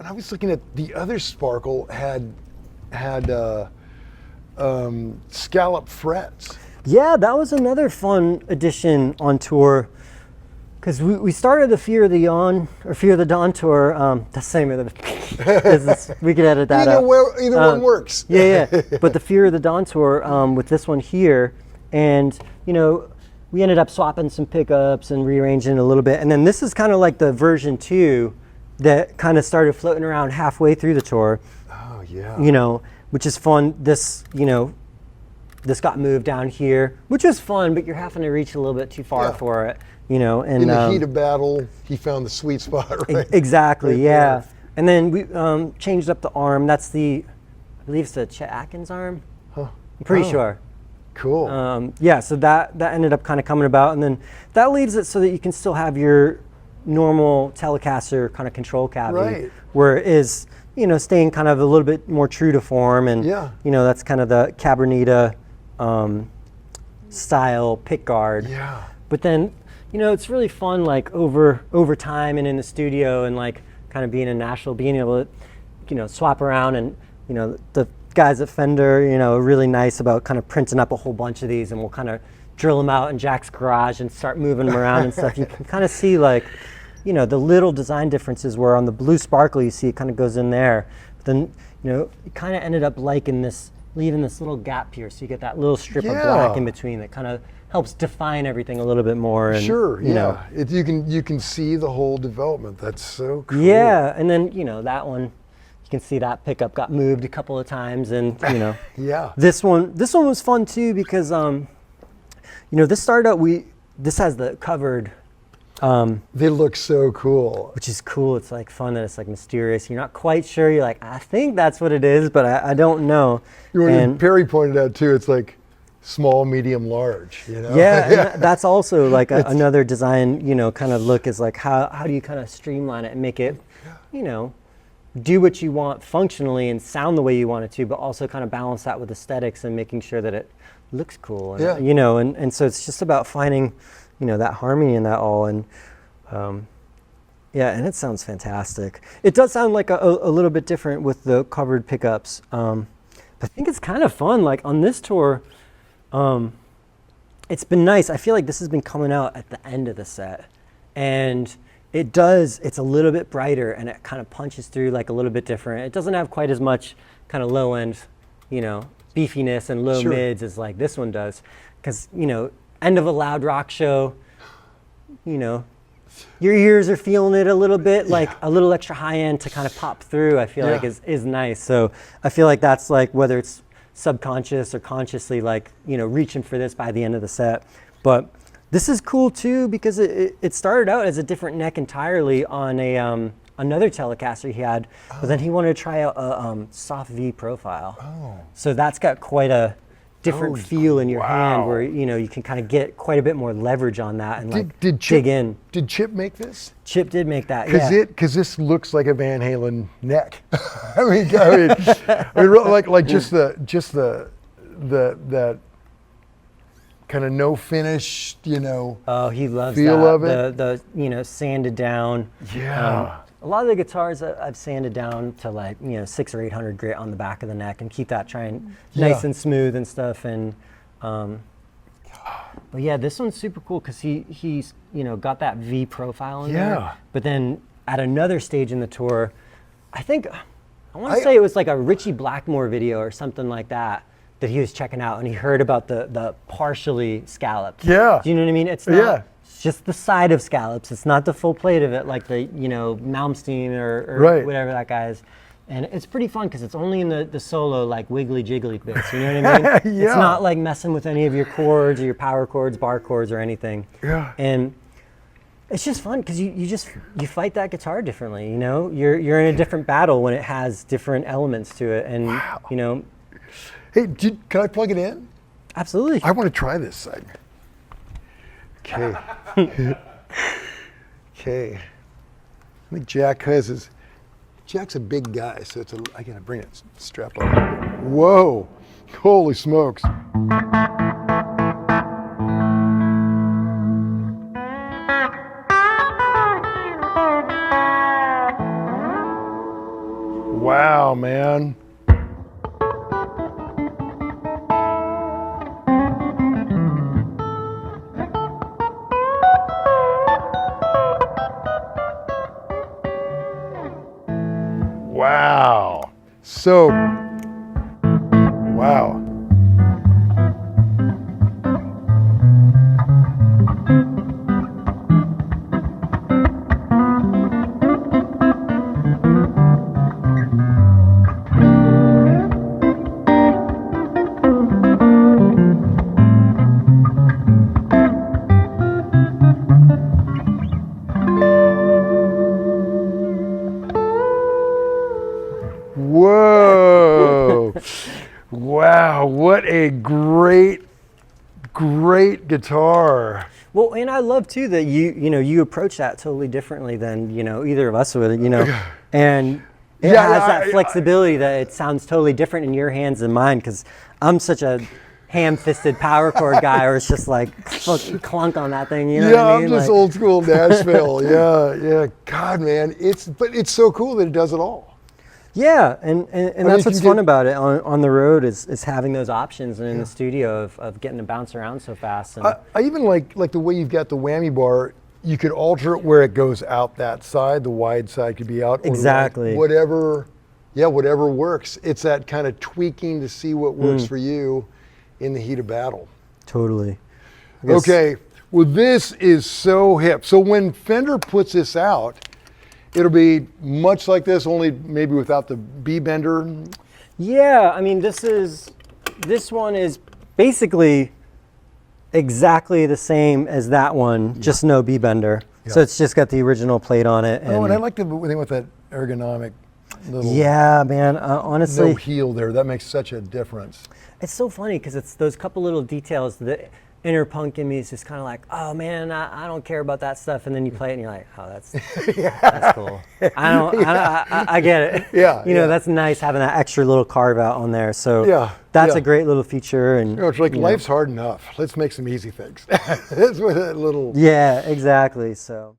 I was looking at the other Sparkle had scalloped frets. Yeah, that was another fun addition on tour. Because we started the Fear of the Yawn, or Fear of the Dawn tour. That's the same. We could edit that out. Either one works. Yeah. But the Fear of the Dawn tour with this one here, and we ended up swapping some pickups and rearranging it a little bit. And then this is kind of like the version 2 that kind of started floating around halfway through the tour. Oh yeah. Which is fun. This this got moved down here, which was fun, but you're having to reach a little bit too far for it. And in the heat of battle, he found the sweet spot, right? Exactly, right yeah. there. And then we changed up the arm. That's I believe it's the Chet Atkins arm. Huh. I'm pretty sure. Cool. Yeah, so that ended up kind of coming about, and then that leaves it so that you can still have your normal Telecaster kind of control cavity, right. where it is, staying kind of a little bit more true to form, and that's kind of the Cabernita style pick guard. Yeah. But then, it's really fun, like over time and in the studio, and like kind of being in Nashville, being able to, swap around, and the guys at Fender, are really nice about kind of printing up a whole bunch of these, and we'll kind of drill them out in Jack's garage and start moving them around and stuff. You can kind of see like, the little design differences where on the blue Sparkle you see it kind of goes in there. But then, it kind of ended up leaving this little gap here, so you get that little strip of black in between that kind of helps define everything a little bit more. And, sure, you can see the whole development. That's so cool. Yeah, and then that one, you can see that pickup got moved a couple of times, and yeah. This one was fun too because this started out this has the covered. They look so cool. Which is cool. It's like fun that it's like mysterious. You're not quite sure. You're like, I think that's what it is, but I don't know. And Perry pointed out too, it's like small, medium, large. Yeah, and that's also like another design, kind of look is like how do you kind of streamline it and make it, do what you want functionally and sound the way you want it to, but also kind of balance that with aesthetics and making sure that it looks cool. And, and so it's just about finding, that harmony in that all. And and it sounds fantastic. It does sound like a little bit different with the covered pickups. But I think it's kind of fun. Like on this tour, it's been nice. I feel like this has been coming out at the end of the set, and it's a little bit brighter, and it kind of punches through like a little bit different. It doesn't have quite as much kind of low end, beefiness and low mids as like this one does. Because, end of a loud rock show, your ears are feeling it a little bit, like a little extra high end to kind of pop through, I feel like is nice. So I feel like that's like, whether it's subconscious or consciously, like, reaching for this by the end of the set. But this is cool too, because it started out as a different neck entirely on another Telecaster he had, but then he wanted to try out a soft V profile. So that's got quite a different feel in your hand, where you can kind of get quite a bit more leverage on that and dig in. Did Chip make this? Chip did make that. Because this looks like a Van Halen neck. I mean, like just that kind of no finish, Oh, he loves feel that. of it. The sanded down. Yeah. A lot of the guitars I've sanded down to like 600 or 800 grit on the back of the neck and keep that nice and smooth and stuff. And but yeah, this one's super cool because he's got that V profile in there. But then at another stage in the tour, I want to say it was like a Ritchie Blackmore video or something like that he was checking out, and he heard about the partially scalloped. Yeah. Do you know what I mean? It's not. It's just the side of scallops. It's not the full plate of it, like the Malmsteen or whatever that guy is. And it's pretty fun because it's only in the solo, like wiggly jiggly bits. You know what I mean? It's not like messing with any of your chords or your power chords, bar chords, or anything. Yeah. And it's just fun because you fight that guitar differently. You're in a different battle when it has different elements to it. And Hey, can I plug it in? Absolutely. I want to try this side. Okay. Okay. I think Jack Jack's a big guy, so I gotta bring it strap up. Whoa! Holy smokes! Wow, man. Wow. So, wow. Whoa. Wow, what a great guitar. Well, and I love too that you approach that totally differently than, either of us would, and it has that flexibility that it sounds totally different in your hands than mine, because I'm such a ham-fisted power chord guy, or it's just like clunk on that thing, you know what I mean? I'm just old school Nashville. Yeah. God, man, but it's so cool that it does it all. Yeah, and that's what's fun about it on the road is having those options, and in the studio of getting to bounce around so fast. And I even like the way you've got the whammy bar. You could alter it where it goes out that side. The wide side could be out. Exactly. Or whatever works. It's that kind of tweaking to see what works for you in the heat of battle. Totally. Okay, well, this is so hip. So when Fender puts this out, it'll be much like this, only maybe without the B bender. Yeah, I mean, this one is basically exactly the same as that one, just no B bender. Yeah. So it's just got the original plate on it. And I like the thing with that ergonomic little. Yeah, man. Honestly, no heel there. That makes such a difference. It's so funny because it's those couple little details that inner punk in me is just kind of like, oh man, I don't care about that stuff, and then you play it and you're like, oh, that's cool. I get it. Yeah, that's nice having that extra little carve out on there. So that's a great little feature. And it's like life's hard enough. Let's make some easy things. That's what that little. Yeah, exactly. So.